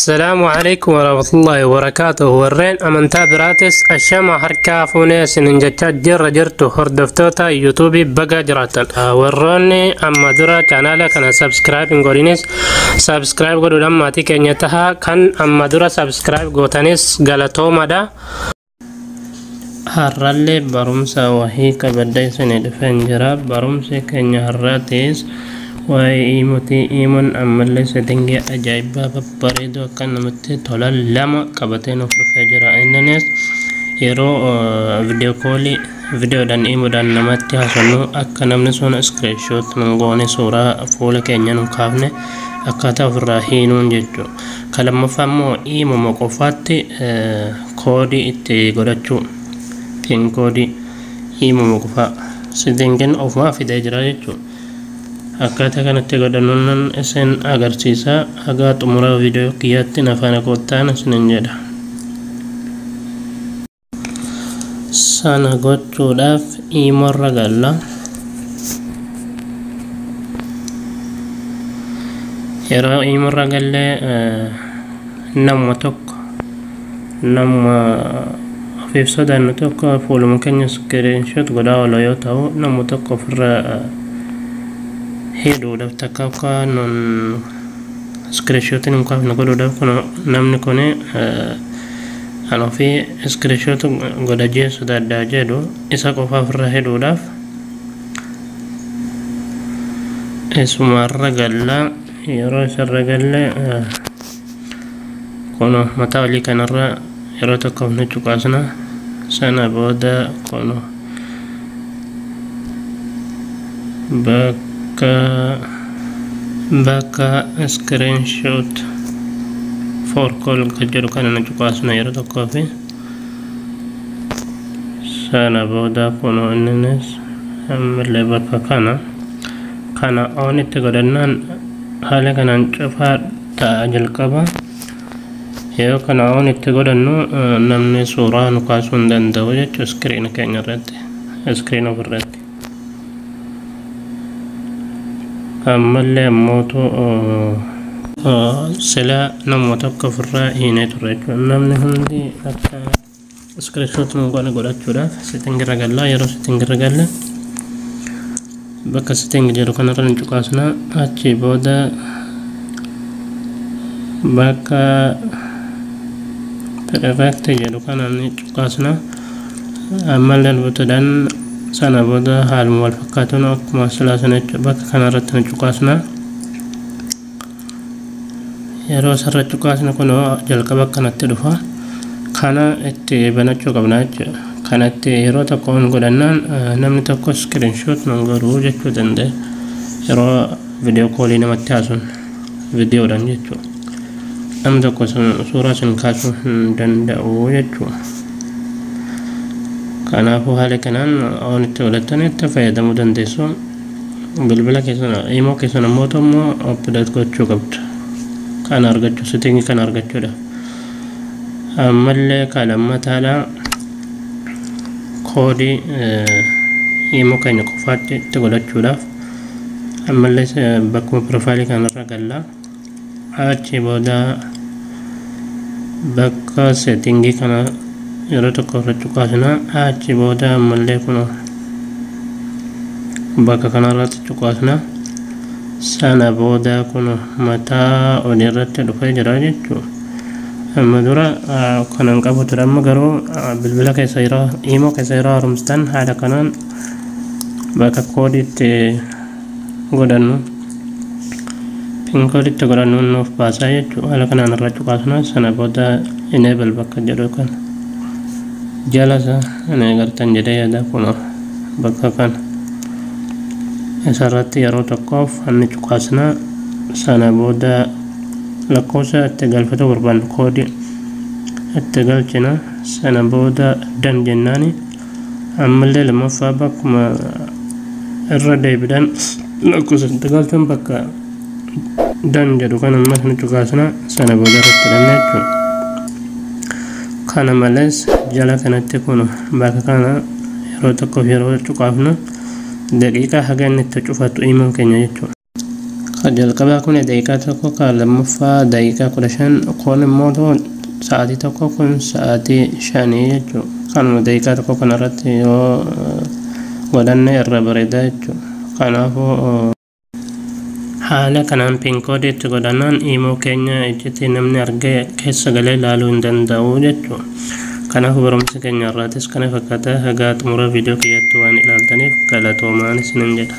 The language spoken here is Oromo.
السلام عليكم ورحمة الله وبركاته. ورين أمنتا براتس الشمع حركة فونيس ننجتات جرتو هردفتوتا يوتيوبي بقى جراتن وروني أما درا چانالا كان سبسكرايب نقولينيس سبسكرايب قدو لما تيكي نيتها كان أما درا سبسكرايب قوتانيس غلطو مدا هرالي برمسا وهي كبداي سنة فنجرا برمسا كنيا هراتيس وإيمتي إيمن أملي ستنجي أجايبا ببريدو كان نمتي طولا لما كبتين في فجرا إننيس يرو فيديو دان إيمو دان نمتي حسنو أكا نمنسون سكرين شوت منغوني صورة فولا كينيا نمكافني أكاتا فراهينون جيجو كلما فامو إيمو مقفاتي كودي إتي غدچو بين كودي إيمو مقفا ستنجن أوفما في داجرا جيجو akkaataa kanatti godhannoon isin agarsiisa haga xumura viidiyoo kiyyaatti nafaana kottaan isinin jedha. Sana gochuudhaaf iimorra galla. Yeroo iimorra gallee nama tokko nama ofiif sodaannu tokko fuuluma keenya screenshot godhaa oola yoo ta'u nama tokko ofirra hedo dafta kakka non screenshot nunkaaf nagodo daf kono namni kone ano fi screenshot goda jesu da jedo isa ko fafra hedo daf esuma ragalla yero saragalla kono matawli kanarra yero to kawna chukasna sana boda kono baka screenshot for call kajero kana na chukasna yero to kofi sana boda kono nenes amle baka kana oni te godannan hale kana chafa ta ajal kaba yero kana oni te godanno namne suran kasun dan dawe screen kenya rate screen over rate أملي موتو سلا نموتو كفرة هنا ترجع نمني هندي أكا سكريشوت مقالة قولات شورا ستنجر قلا يرو ستنجر قلا بكا ستنجر كنا رنجو كاسنا أتشي بودا بكا perfect جرو كنا رنجو كاسنا أملي البتدان sana boda hal muwal fakatun akkuma salasana baka kanarratti cuqaasna yeroo sarra cuqaasna kuno jalqaba kanatti dhufa kana itti banachuu qabna kanatti yeroo tokko godhannaan namni tokko screenshot nan godhuu jechuu danda'e yeroo video call namatti haasun videodhaan jechuu namni tokko suuraa sun kaasuu hin danda'u jechuu kana fu hale kanan on tolatan tafayda mudan deso bilbila kesana imo kesana motomo update gochu gabt kana argachu setting kana argachu da amalle kalamma tala kodi imo kanya ko fatte to godachu da amalle bakku profile kana ragalla achi boda bakka setting kana yero to ko chukasna achi boda malle kuno baka kanala chukasna sana boda kuno mata onirate do fajra jechu amadura kanan qabu turamma garo bilbila ke sayra imo ke sayra rumstan hada kanan baka kodit godanu pin kodit godanu no pasa jechu ala kanan ra chukasna sana boda enable baka jado kan jalasa ana gartan jeda yada kuno bakka kan esarati yaro takof anni chukasna sana boda lakosa tegal foto urban kodi tegal china sana boda dan jennani amalle lama fabak ma errade bidan lakosa tegal tan bakka dan jadu kan amma chukasna sana boda rattannechu kana males jala kanatti kuno baka kana yeroo tokko yeroo cuqaafna daqiiqa hagan itti cufatu iman keenya jechuudha خجل كبا كون دقيقة كوكا لما فا دقيقة كلشان كون الموضوع ساعتي كون ساعتي شاني يجو كانوا دقيقة كوكا نرتي يو ودن الربريدا يجو كانوا حالا كانان بينكودي تقولنان إيمو كينيا إجتي نمني أرجع كيس قليل لالو إندن داوجتو كانوا برمس كينيا راتس كان فكتا هجات مرا فيديو كياتوان إلى التنيف كلا تومان سننجد